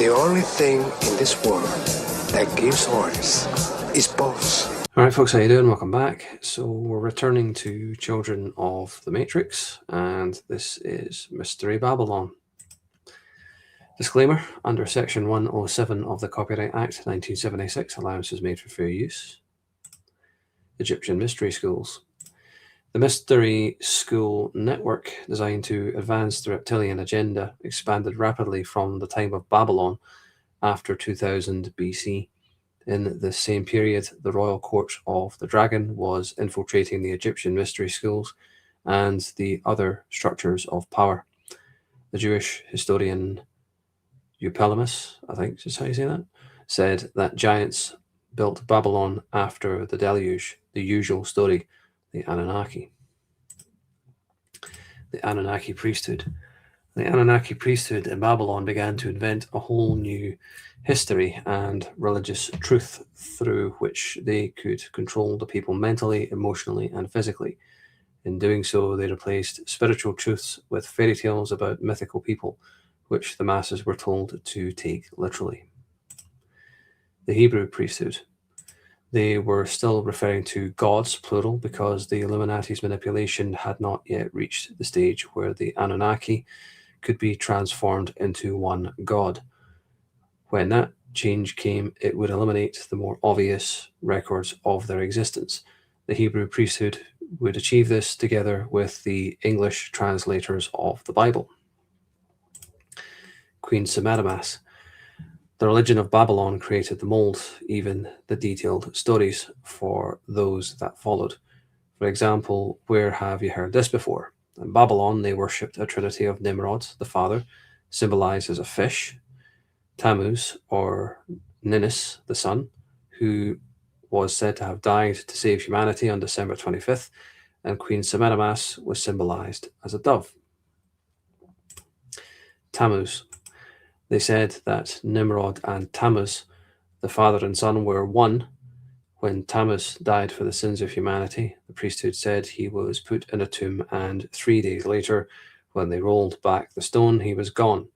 The only thing in this world that gives orders is balls. Alright folks, how you doing? Welcome back. So we're returning to Children of the Matrix, and this is Mystery Babylon. Disclaimer, under Section 107 of the Copyright Act 1976, allowance is made for fair use. Egyptian Mystery Schools. The Mystery School network, designed to advance the reptilian agenda, expanded rapidly from the time of Babylon after 2000 BC. In the same period, the royal court of the dragon was infiltrating the Egyptian mystery schools and the other structures of power. The Jewish historian Eupolemus, I think is how you say that, said that giants built Babylon after the deluge, the usual story, the Anunnaki. The Anunnaki priesthood. The Anunnaki priesthood in Babylon began to invent a whole new history and religious truth through which they could control the people mentally, emotionally, and physically. In doing so, they replaced spiritual truths with fairy tales about mythical people, which the masses were told to take literally. The Hebrew priesthood. They were still referring to gods, plural, because the Illuminati's manipulation had not yet reached the stage where the Anunnaki could be transformed into one god. When that change came, it would eliminate the more obvious records of their existence. The Hebrew priesthood would achieve this together with the English translators of the Bible. Queen Semiramis. The religion of Babylon created the mold, even the detailed stories for those that followed. For example, where have you heard this before? In Babylon, they worshipped a trinity of Nimrod, the father, symbolized as a fish, Tammuz, or Ninus, the son, who was said to have died to save humanity on December 25th, and Queen Semiramis was symbolized as a dove. Tammuz. They said that Nimrod and Tammuz, the father and son, were one. When Tammuz died for the sins of humanity, the priesthood said he was put in a tomb, and 3 days later, when they rolled back the stone, he was gone.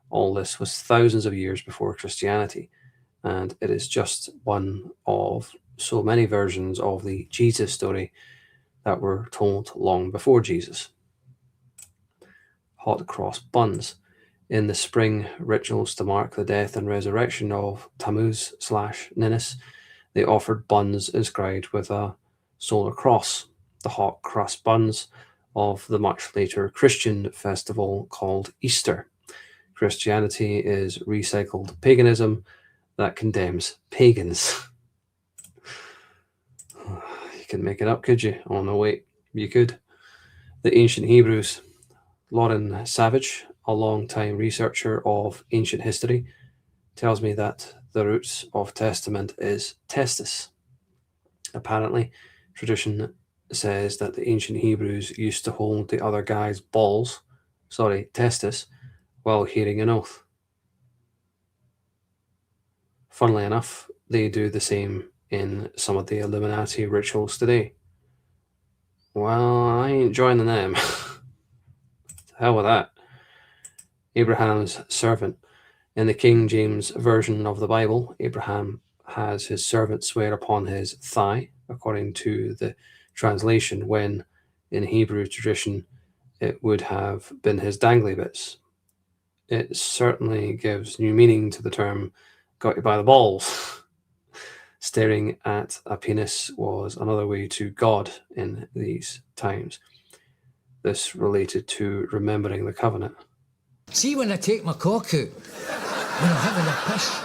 All this was thousands of years before Christianity, and it is just one of so many versions of the Jesus story that were told long before Jesus. Hot cross buns. In the spring rituals to mark the death and resurrection of Tammuz/Ninus, they offered buns inscribed with a solar cross, the hot cross buns of the much later Christian festival called Easter. Christianity is recycled paganism that condemns pagans. You couldn't make it up, could you? Oh no, wait, you could. The ancient Hebrews. Lauren Savage, a long-time researcher of ancient history, tells me that the roots of testament is testis. Apparently, tradition says that the ancient Hebrews used to hold the other guy's testis, while hearing an oath. Funnily enough, they do the same in some of the Illuminati rituals today. Well, I ain't joining them. Hell with that. Abraham's servant. In the King James Version of the Bible, Abraham has his servant swear upon his thigh, according to the translation, when in Hebrew tradition it would have been his dangly bits. It certainly gives new meaning to the term got you by the balls. Staring at a penis was another way to God in these times. This related to remembering the covenant. See when I take my cock out, when I'm having a piss.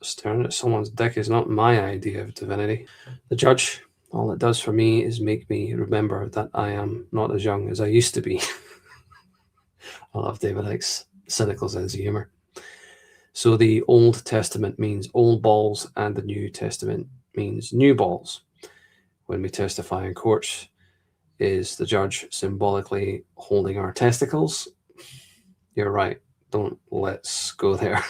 Staring at someone's dick is not my idea of divinity. The judge, all it does for me is make me remember that I am not as young as I used to be. I love David Icke's cynical sense of humor. So the Old Testament means old balls and the New Testament means new balls. When we testify in court, is the judge symbolically holding our testicles? You're right. Let's go there.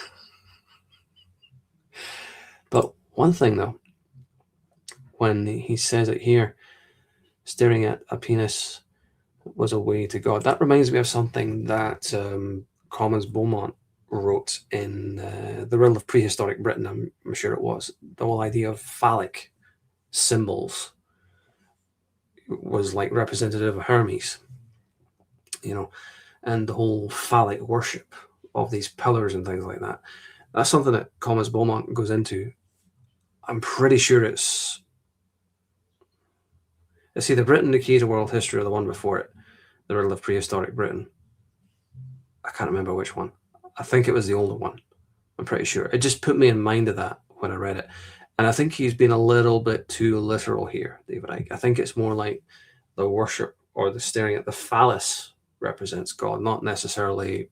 But one thing though, when he says it here, staring at a penis was a way to God, that reminds me of something that Commons Beaumont wrote in The Riddle of Prehistoric Britain, I'm sure it was, the whole idea of phallic symbols was like representative of Hermes, and the whole phallic worship of these pillars and things like that. That's something that Thomas Beaumont goes into. I'm pretty sure it's either Britain, the Key to World History, or the one before it, The Riddle of Prehistoric Britain. I can't remember which one. I think it was the older one. I'm pretty sure. It just put me in mind of that when I read it. And I think he's been a little bit too literal here, David Icke. I think it's more like the worship or the staring at the phallus represents God, not necessarily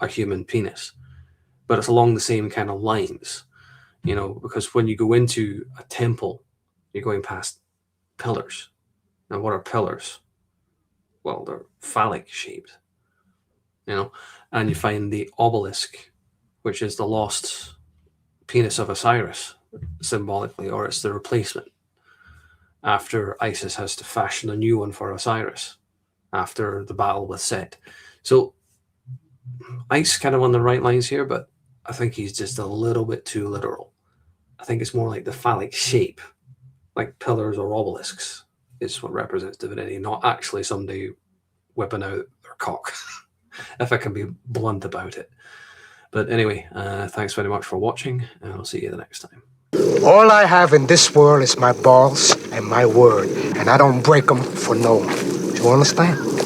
a human penis. But it's along the same kind of lines, because when you go into a temple, you're going past pillars. And what are pillars? Well, they're phallic shaped, and you find the obelisk, which is the lost penis of Osiris, symbolically, or it's the replacement after Isis has to fashion a new one for Osiris after the battle with Set. So Icke's kind of on the right lines here, but I think he's just a little bit too literal. I think it's more like the phallic shape, like pillars or obelisks, is what represents divinity, not actually somebody whipping out their cock, if I can be blunt about it. But anyway, thanks very much for watching, and I'll see you the next time. All I have in this world is my balls and my word, and I don't break them for no one. Do you understand?